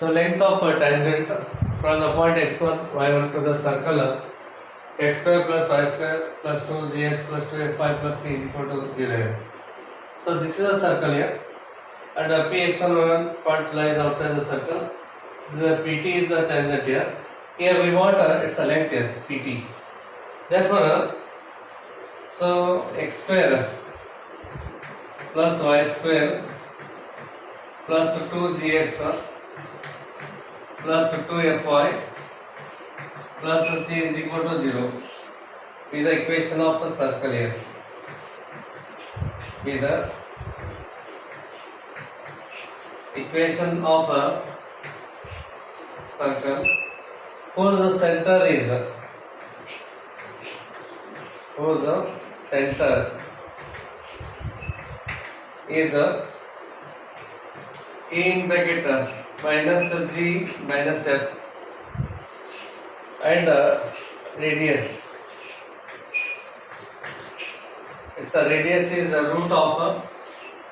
So length of a tangent from the point x1, y1 to the circle x square plus y square plus 2gx plus 2fy plus c is equal to 0. So this is a circle here, and px1 y1 point lies outside the circle. The pt is the tangent here. Here we want its a length here, pt. Therefore, so x square plus y square plus 2gx plus 2fy plus c is equal to 0 is the equation of the circle here. Is the equation of a circle whose center is a in bracket minus g minus f and radius. Its radius is the root of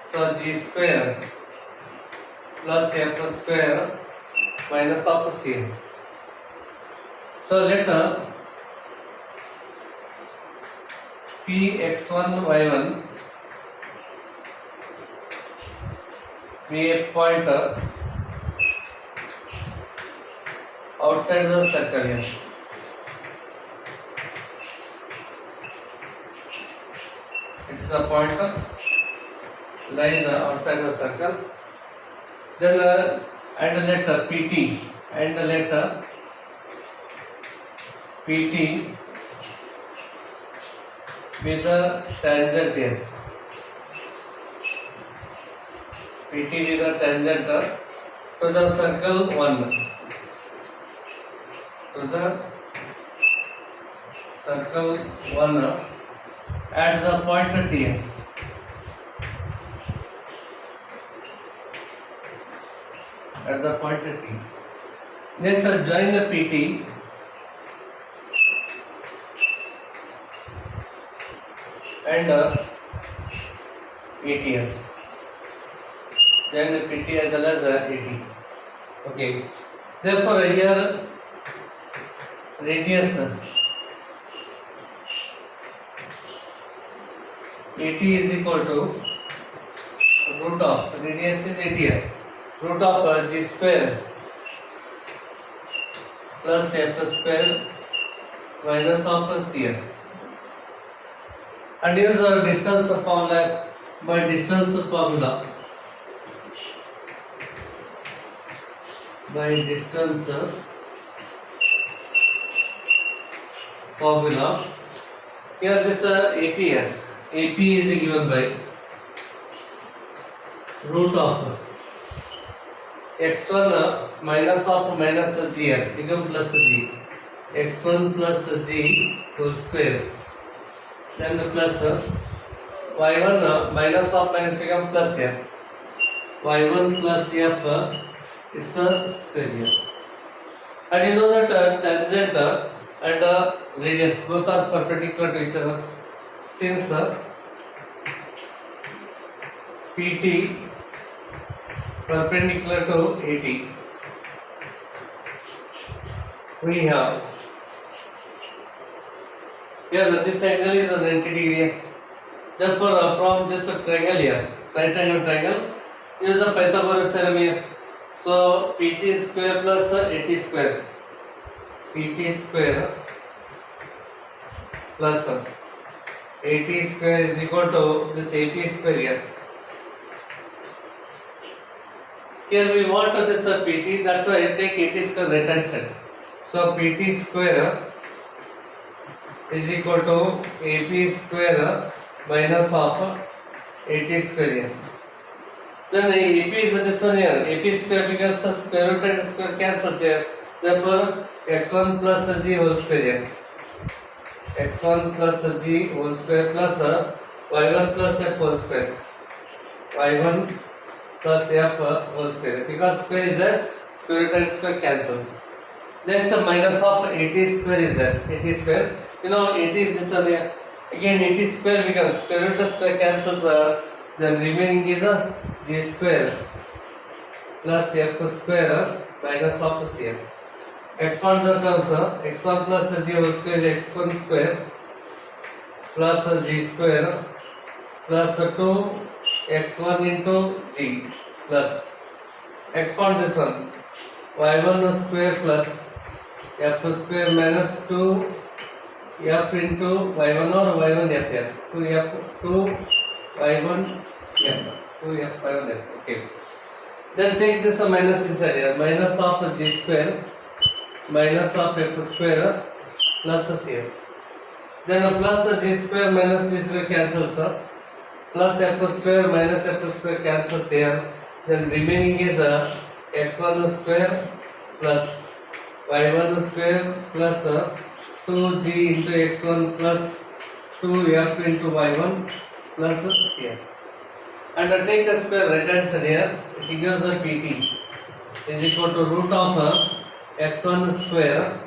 so g square plus f square minus of c. So let px1 y1 be a point outside the circle here. It is a point lies outside the circle. Then and let pt and let pt with the tangent here. pt with the tangent to the circle 1. To the circle 1 at the point T. At the point T. Next, join the PT and ATS. Join the PT as well as AT. Okay. Therefore, here radius AT is equal to root of radius is 80 here. Root of g square plus f square minus of c here. And use a distance formula by distance formula. By distance formula. Here this AP here. AP is given by root of x1 minus of minus g here become plus g. x1 plus g whole square. Then plus y1 minus of minus become plus here. y1 plus f it's a square here. And you know that tangent and radius both are perpendicular to each other. Since PT perpendicular to AT, we have here this angle is 90 degree. Therefore, from this triangle here, right angle triangle, use the Pythagoras theorem here. So PT square plus AT square. PT square plus AT square is equal to this AP square here. Here we want this PT, that's why I take AT square right hand side. So PT square is equal to AP square minus of AT square here. Then AP is this one here. AP square becomes a square root and square cancels here. Therefore, x1 plus g whole square here. x1 plus g whole square plus y1 plus f whole square. y1 plus f whole square. Because square is there, square root and square cancels. Next, minus of 80 square is there. 80 square. You know, 80 is this one here. Again, 80 square becomes square root of square cancels. Then remaining is a g square plus f square minus of cf. Expand the terms, x1 plus g whole square is x1 square plus g square plus 2 x1 into g plus expand this one y1 square plus f square minus 2 f into y1 or y1 f here 2 y1 f 2 f y1 f. Okay, then take this minus inside here, minus of g square minus of f square plus here. Then plus g square minus g square cancels, plus f square minus f square cancels here. Then remaining is x1 square plus y1 square plus 2g into x1 plus 2f into y1 plus here. And take a square right hand side here, it gives the pt is equal to root of x1 square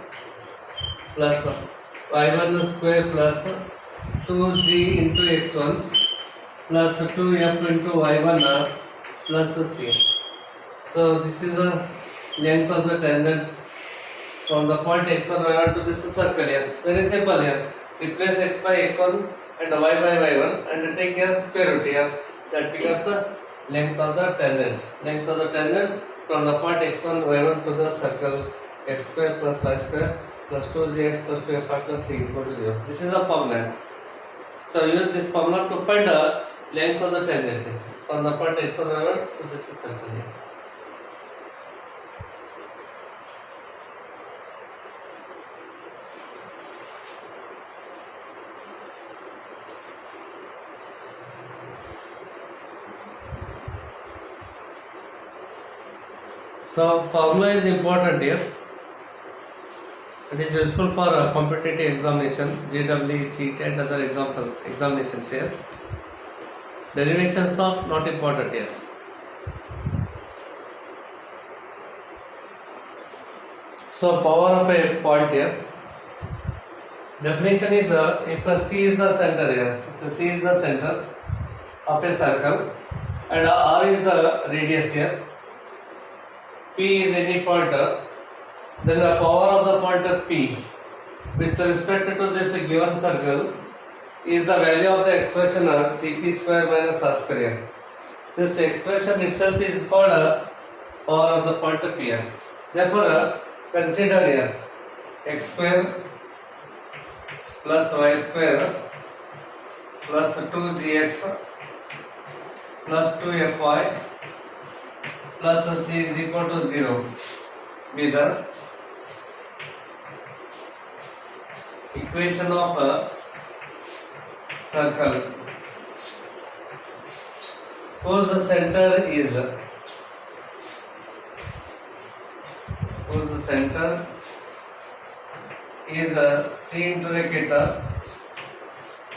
plus y1 square plus 2g into x1 plus 2f into y1 plus here. So this is the length of the tangent from the point x1 y1 to this circle here. Very simple here. Replace x by x1 and y by y1 and take here square root here. That becomes the length of the tangent. Length of the tangent from the point x1 y1 to the circle x square plus y square plus 2gx plus 2f plus c equal to 0. This is a formula. So use this formula to find the length of the tangent from the point x1 y1 to this circle here. So formula is important here. It is useful for competitive examination, JEE, CET and other examinations here. Derivations are not important here. So power of a point here. Definition is if C is the center here, if C is the center of a circle and R is the radius here, P is any point, then the power of the point P with respect to this given circle is the value of the expression Cp square minus R square. This expression itself is called power of the point P here. Therefore, consider here x square plus y square plus 2gx plus 2fy plus c is equal to 0 be the equation of a circle whose center is c into bracket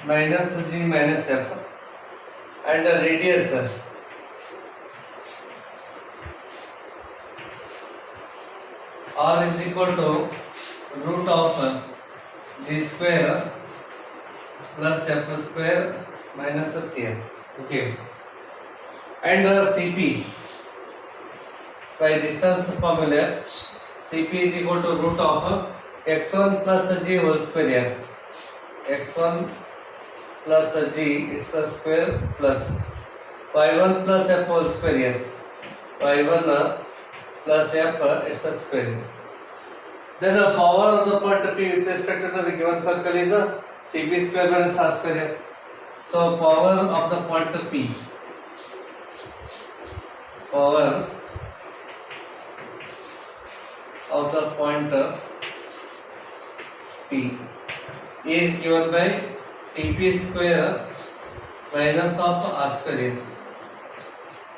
minus g minus f and the radius R is equal to root of g square plus f square minus cf. Okay. And Cp by distance formula, Cp is equal to root of x1 plus g whole square. x1 plus g it's a square plus y1 plus f whole square. y1 plus f it's a square. Then the power of the point P with respect to the given circle is Cp square minus R square. So power of the point P, power of the point P is given by Cp square minus of R square.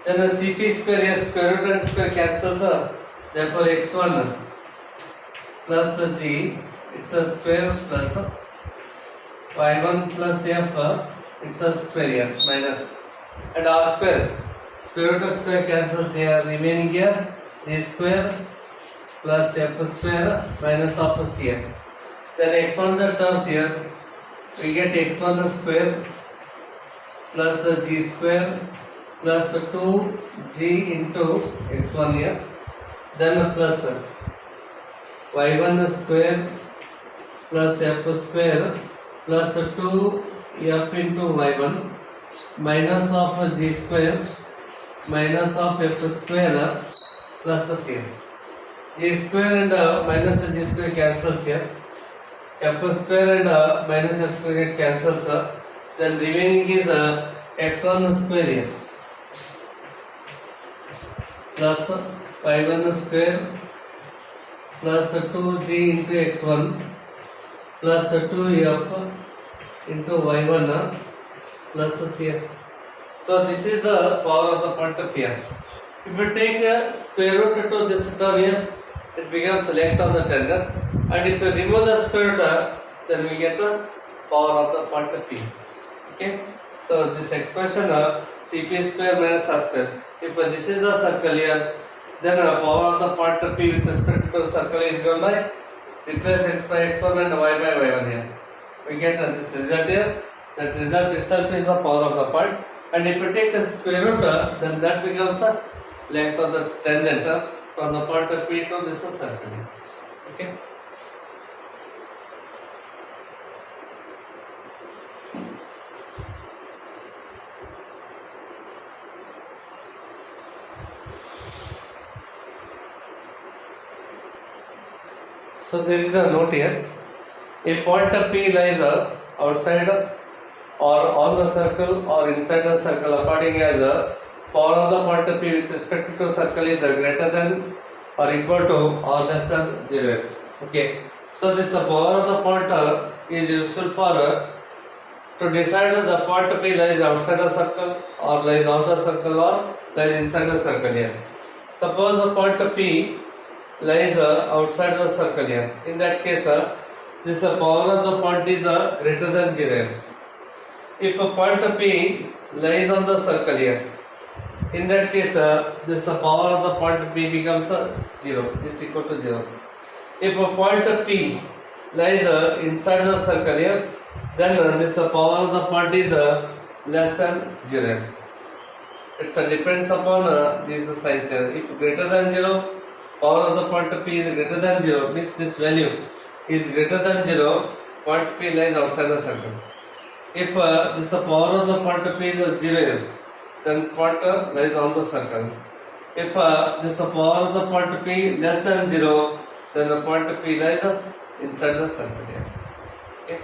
Then the Cp square here, square root and square cancels, therefore x1 plus g it's a square plus y1 plus f it's a square here minus and R square, square root of square cancels here, remaining here g square plus f square minus of c here. Then expand the terms here, we get x1 square plus g square plus 2g into x1 here, then plus y1 square plus f square plus 2f into y1 minus of g square minus of f square plus c. G square and minus g square cancels here. F square and minus f square get cancels. Then remaining is x1 square here plus y1 square plus 2g into x1 plus 2f into y1 plus c. So this is the power of the point of here. If you take a square root to this term here, it becomes length of the tangent, and if you remove the square root, then we get the power of the point of p. Okay, so this expression cp square minus r square. If this is the circle here, then power of the point of p with respect to the circle is given by replace x by x1 and y by y1 here. We get this result here. That result itself is the power of the point, and if you take a square root, then that becomes a length of the tangent from the point of P to this circle. Okay. So there is a note here. A point of P lies outside or on the circle or inside the circle according as power of the point of P with respect to circle is greater than or equal to or less than 0. Okay. So this power of the point is useful for to decide the point of P lies outside the circle or lies on the circle or lies inside the circle here. Suppose the point of P lies outside the circle here. In that case, this power of the point is greater than 0. If a point of P lies on the circle here, in that case, this power of the point P becomes 0. This is equal to 0. If a point of P lies inside the circle here, then this power of the point is less than 0. It depends upon these signs here. If greater than 0, power of the point of P is greater than 0, means this value is greater than 0, point P lies outside the circle. If this power of the point P is 0, then point lies on the circle. If this power of the point P less than 0, then the point P lies inside the circle. Okay.